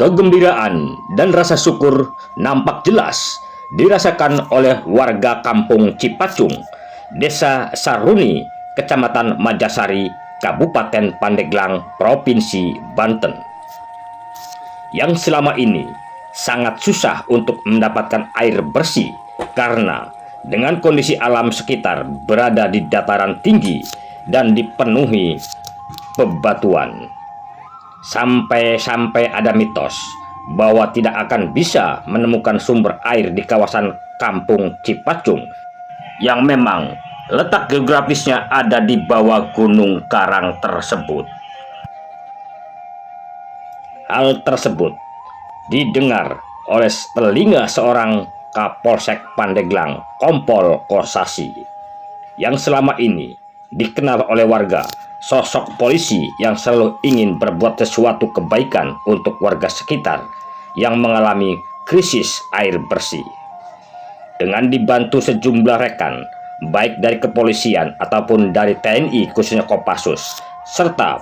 Kegembiraan dan rasa syukur nampak jelas dirasakan oleh warga kampung Cipacung, Desa Saruni, Kecamatan Majasari, Kabupaten Pandeglang, Provinsi Banten, yang selama ini sangat susah untuk mendapatkan air bersih karena dengan kondisi alam sekitar berada di dataran tinggi dan dipenuhi bebatuan. Sampai-sampai ada mitos bahwa tidak akan bisa menemukan sumber air di kawasan kampung Cipacung yang memang letak geografisnya ada di bawah gunung karang tersebut. Hal tersebut didengar oleh telinga seorang Kapolsek Pandeglang, Kompol Kosasi, yang selama ini dikenal oleh warga sosok polisi yang selalu ingin berbuat sesuatu kebaikan untuk warga sekitar yang mengalami krisis air bersih. Dengan dibantu sejumlah rekan, baik dari kepolisian ataupun dari TNI khususnya Kopassus, serta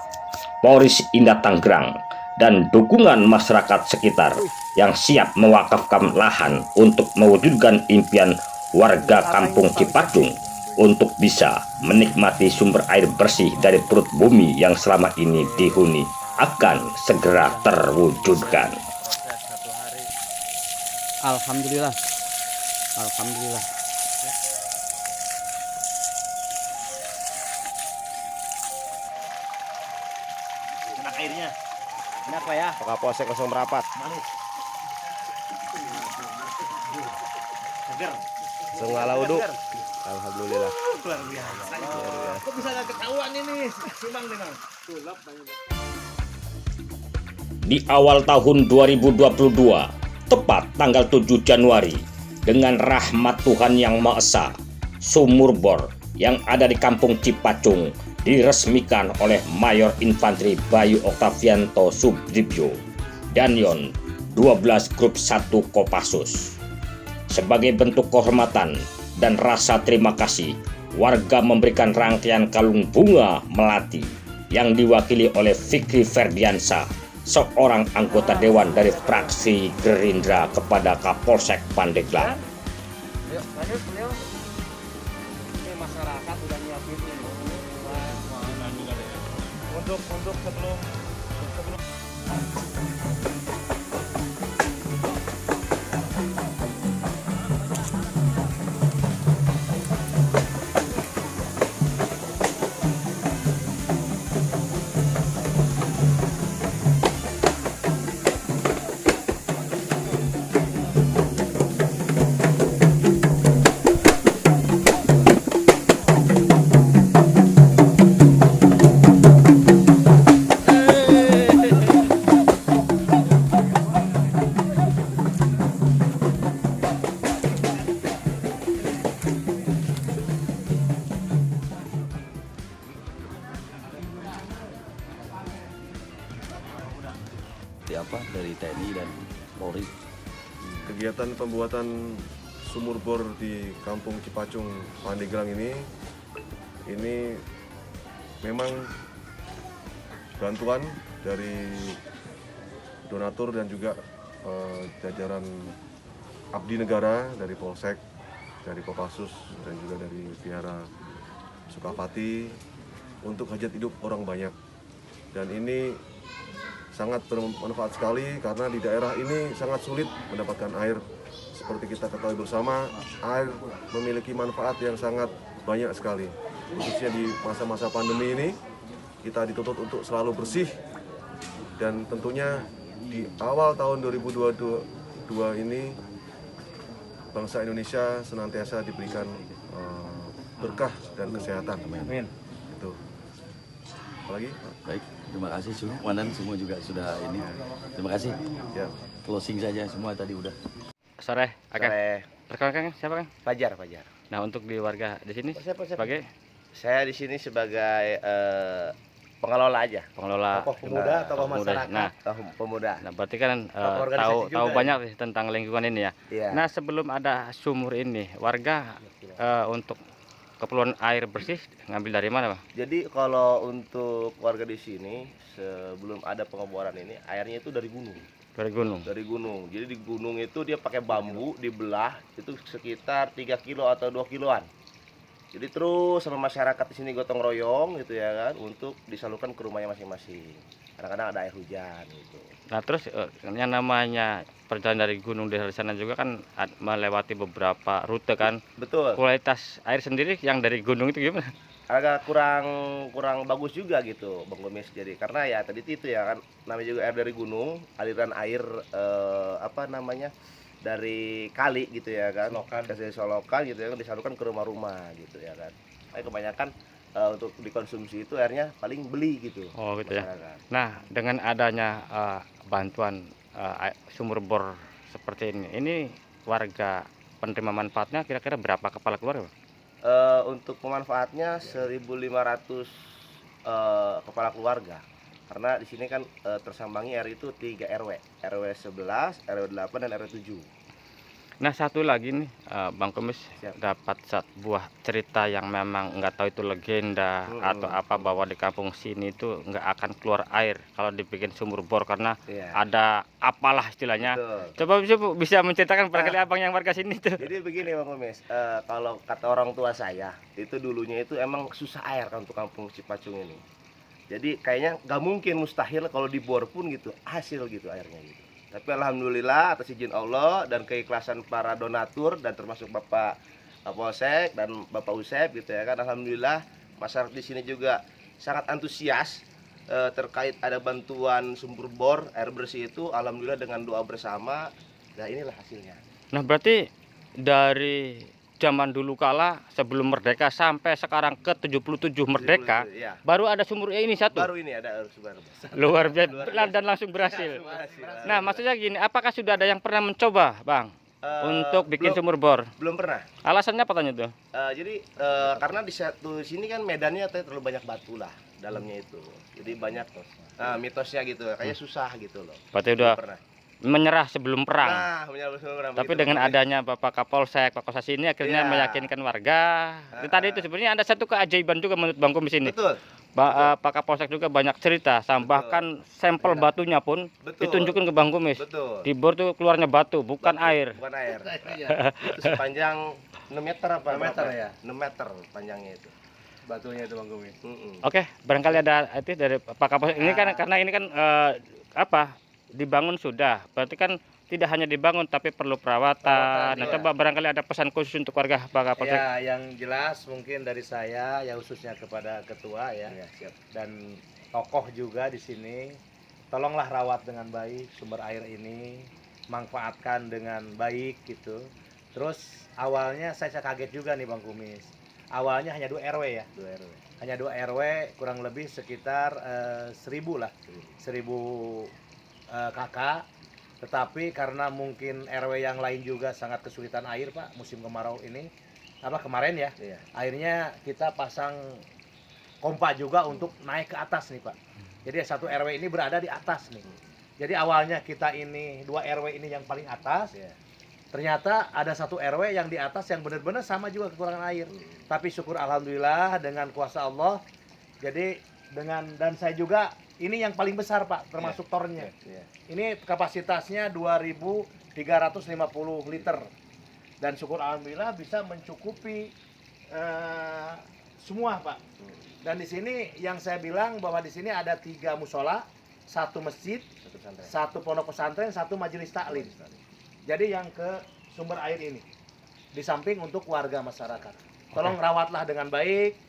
Polres Indah Tangerang, dan dukungan masyarakat sekitar yang siap mewakafkan lahan untuk mewujudkan impian warga kampung Cipacung untuk bisa menikmati sumber air bersih dari perut bumi yang selama ini dihuni akan segera terwujudkan. Alhamdulillah, alhamdulillah. Enak airnya. Enak Pak ya. Kapolsek langsung merapat. Manis. Seger. Langsung ngalah uduk. Alhamdulillah. Luar biasa. Kok bisa gak ketahuan ini? Simang nih, Bang. Di awal tahun 2022, tepat tanggal 7 Januari, dengan rahmat Tuhan Yang Maha Esa, sumur bor yang ada di kampung Cipacung diresmikan oleh Mayor Infanteri Bayu Oktavianto Subdivyo, Danyon 12 Grup 1 Kopassus. Sebagai bentuk kehormatan dan rasa terima kasih, warga memberikan rangkaian kalung bunga melati yang diwakili oleh Fikri Ferdiansa, seorang anggota dewan dari fraksi Gerindra, kepada Kapolsek Pandeglang. Ayo, lanjut beliau. Ini masyarakat udah nyiapin ini. Untuk sebelum dari TNI dan Polri. Kegiatan pembuatan sumur bor di Kampung Cipacung, Pandeglang ini memang bantuan dari donatur dan juga jajaran abdi negara dari Polsek, dari Kopassus, dan juga dari Vihara Sukapati untuk hajat hidup orang banyak. Dan ini sangat bermanfaat sekali karena di daerah ini sangat sulit mendapatkan air. Seperti kita ketahui bersama, air memiliki manfaat yang sangat banyak sekali. Khususnya di masa-masa pandemi ini, kita dituntut untuk selalu bersih. Dan tentunya di awal tahun 2022 ini, bangsa Indonesia senantiasa diberikan berkah dan kesehatan. Amin. Itu. Apalagi? Baik, terima kasih semua. Wanan semua juga sudah ini. Terima kasih. Ya. Closing saja semua tadi udah. Sore, Akang. Sore. Rekan Kang siapa, Kang? Fajar. Nah, untuk di warga di sini sebagai Saya di sini sebagai pengelola aja. pengelola Tokoh pemuda, tokoh masyarakat. Nah, Pemuda. berarti kan Tokoh organisasi tahu juga ya? banyak nih tentang lingkungan ini ya. Iya. Nah, sebelum ada sumur ini, warga untuk keperluan air bersih ngambil dari mana, Bang? Jadi kalau untuk warga di sini sebelum ada pengeboran ini airnya itu dari gunung. Dari gunung. Dari gunung. Jadi di gunung itu dia pakai bambu dibelah itu sekitar 3 kilo atau 2 kiloan. Jadi terus sama masyarakat di sini gotong royong gitu ya kan untuk disalurkan ke rumahnya masing-masing. Kadang-kadang ada air hujan gitu. Nah terus yang namanya perjalanan dari gunung dari sana juga kan melewati beberapa rute kan. Betul. Kualitas air sendiri yang dari gunung itu gimana? Agak kurang bagus juga gitu Bang Gomis. Jadi karena ya tadi itu ya kan namanya juga air dari gunung, aliran air apa namanya dari kali gitu ya kan, dari solokan gitu ya kan disalurkan ke rumah-rumah gitu ya kan. Kebanyakan untuk dikonsumsi itu airnya paling beli gitu. Oh gitu ya. masyarakat. Nah dengan adanya bantuan sumur bor seperti ini warga penerima manfaatnya kira-kira berapa kepala keluarga? Untuk pemanfaatnya 1.500 kepala keluarga. Karena di sini kan tersambangi air itu 3 RW, RW 11, RW 8 dan RW 7. Nah satu lagi nih Bang Komis Siap. dapat buah cerita yang memang nggak tahu itu legenda atau apa bahwa di kampung sini itu nggak akan keluar air kalau dibikin sumur bor karena Iya. ada apalah istilahnya. Betul. Coba bisa menceritakan barangkali abang yang warga sini tuh. Jadi begini Bang Gomis, kalau kata orang tua saya itu dulunya itu emang susah air kan untuk kampung Cipacung ini. Jadi kayaknya nggak mungkin, mustahil kalau dibor pun gitu hasil gitu airnya gitu. Tapi alhamdulillah atas izin Allah dan keikhlasan para donatur dan termasuk Bapak Polsek dan Bapak Usep gitu ya kan, alhamdulillah masyarakat di sini juga sangat antusias terkait ada bantuan sumur bor air bersih itu, alhamdulillah dengan doa bersama. Nah inilah hasilnya. Nah berarti dari zaman dulu kala sebelum merdeka sampai sekarang ke 77 merdeka Iya. baru ada sumur ini satu. Baru ini ada sumur bor. Luar biasa dan langsung berhasil. Nah maksudnya gini, apakah sudah ada yang pernah mencoba Bang untuk bikin sumur bor? Belum pernah. Alasannya apa tanya tuh? Jadi karena di satu sini kan medannya terlalu banyak batu lah dalamnya itu. Jadi banyak mitosnya gitu, kayaknya susah gitu loh. Berarti Belum udah pernah. menyerah sebelum perang. Nah, menyambut sebelum perang. Tapi begitu, dengan Bang Gomis. adanya Bapak Kapolsek, Pak Kosasi ini akhirnya Iya. meyakinkan warga. Tadi itu sebenarnya ada satu keajaiban juga menurut Bang Komis ini. Betul. Pak Kapolsek juga banyak cerita, bahkan sampel batunya pun Betul. ditunjukin ke Bang Komis. Betul. Di bor tuh keluarnya batu, bukan air. Bukan air. Iya. Itu sepanjang 6 meter apa? 6 meter berapa? ya? 6 meter panjangnya itu. Batunya itu Bang Gomis. Oke, barangkali ada itu dari Pak Kapolsek. Ini kan karena ini kan apa? Dibangun sudah. Berarti kan tidak hanya dibangun tapi perlu perawatan. Nah, iya. coba barangkali ada pesan khusus untuk warga Pak Kapolsek. Ya, yang jelas mungkin dari saya ya khususnya kepada ketua ya, Ya, siap. dan tokoh juga di sini, tolonglah rawat dengan baik sumber air ini, manfaatkan dengan baik gitu. Terus awalnya saya kaget juga nih Bang Kumis. Awalnya hanya 2 RW ya. 2 RW. Hanya 2 RW kurang lebih sekitar 1000 lah. 1000 kakak. Tetapi karena mungkin RW yang lain juga sangat kesulitan air Pak musim kemarau ini, kemarin ya, Iya. akhirnya kita pasang pompa juga untuk naik ke atas nih Pak. Jadi satu RW ini berada di atas nih. Jadi awalnya kita ini 2 RW ini yang paling atas, Iya. ternyata ada satu RW yang di atas yang benar-benar sama juga kekurangan air. Tapi syukur alhamdulillah dengan kuasa Allah. Jadi dan saya juga ini yang paling besar Pak termasuk tornya. Iya. Ini kapasitasnya 2.350 liter dan syukur alhamdulillah bisa mencukupi semua Pak. Dan di sini yang saya bilang bahwa di sini ada 3 musola, 1 masjid, 1 pondok pesantren, 1 majelis taklim. Jadi yang ke sumber air ini di samping untuk warga masyarakat. Tolong rawatlah dengan baik.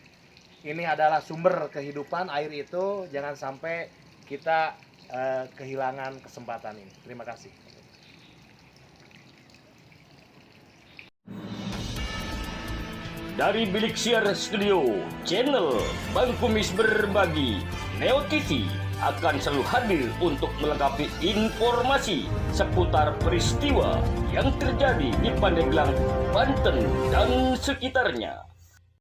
Ini adalah sumber kehidupan air itu, jangan sampai kita kehilangan kesempatan ini. Terima kasih. Dari Bilik Siar Studio, channel Bang Kumis Berbagi, Neo TV akan selalu hadir untuk melengkapi informasi seputar peristiwa yang terjadi di Pandeglang, Banten dan sekitarnya.